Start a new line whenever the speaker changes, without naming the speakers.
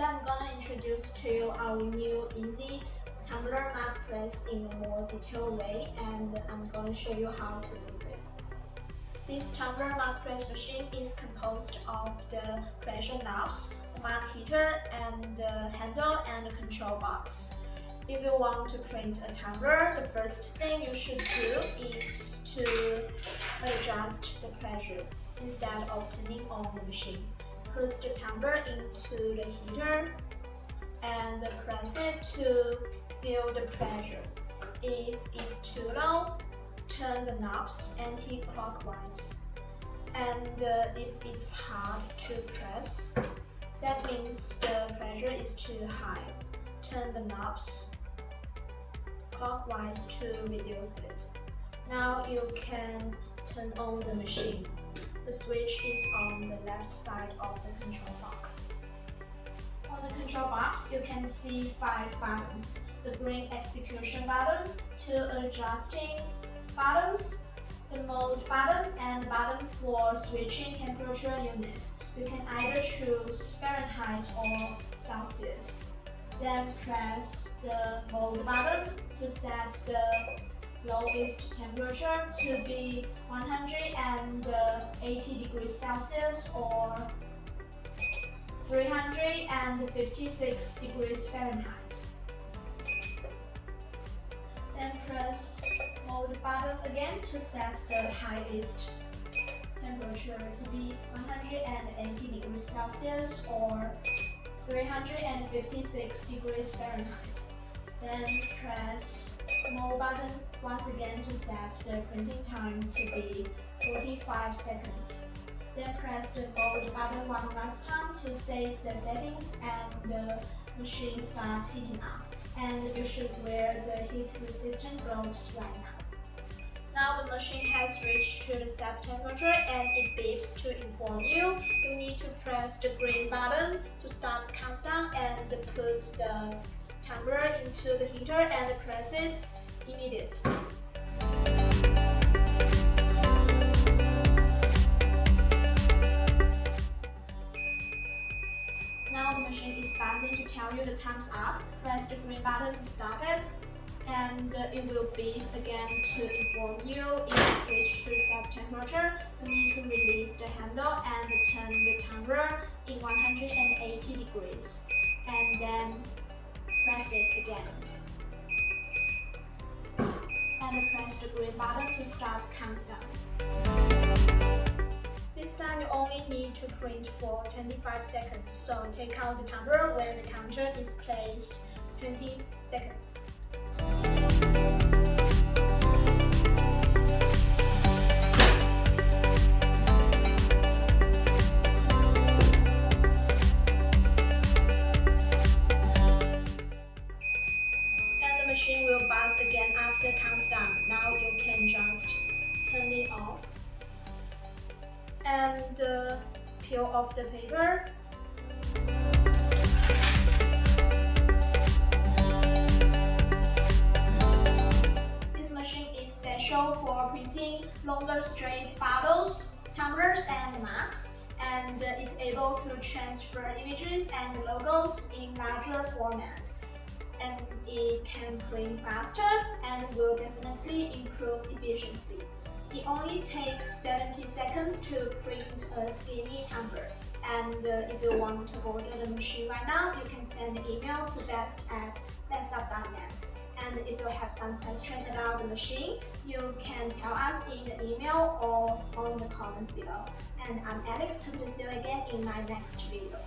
today I'm gonna introduce to you our new easy tumbler mark press in a more detailed way, and I'm gonna show you how to use it. This tumbler mark press machine is composed of the pressure knobs, the mark heater, and the handle and the control box. If you want to print a tumbler, the first thing you should do is to adjust the pressure instead of turning on the machine. Put the tumbler into the heater and press it to feel the pressure. If it's too low, turn the knobs anti-clockwise. And if it's hard to press, that means the pressure is too high. Turn the knobs clockwise to reduce it. Now you can turn on the machine. The switch is on the left side of the control box. On the control box, you can see 5 buttons. The green execution button, 2 adjusting buttons, the mode button, and button for switching temperature unit. You can either choose Fahrenheit or Celsius. Then press the mode button to set the lowest temperature to be 180 degrees Celsius or 356 degrees Fahrenheit. Then press mode button again to set the highest temperature to be 180 degrees Celsius or 356 degrees Fahrenheit. Then press mode button once again to set the printing time to be 45 seconds. Then press the mode button one last time to save the settings, and the machine starts heating up. And you should wear the heat-resistant gloves right now. Now the machine has reached to the set temperature and it beeps to inform you. You need to press the green button to start countdown and put the tumbler into the heater and press it immediately. Now the machine is buzzing to tell you the time's up. Press the green button to stop it, and it will beep again to inform you it has reached the set temperature. You need to release the handle and turn the tumbler in 180 degrees, and then press it again. And press the green button to start countdown. This time you only need to print for 25 seconds, so take out the tumbler when the counter displays 20 seconds. Machine will buzz again after countdown. Now you can just turn it off and peel off the paper. This machine is special for printing longer straight bottles, tumblers, and marks, and it's able to transfer images and logos in larger format. And it can print faster and will definitely improve efficiency. It only takes 70 seconds to print a skinny tumbler. And if you want to order the machine right now, you can send an email to best@bestsub.net. And if you have some question about the machine, you can tell us in the email or on the comments below. And I'm Alex, hope to see you again in my next video.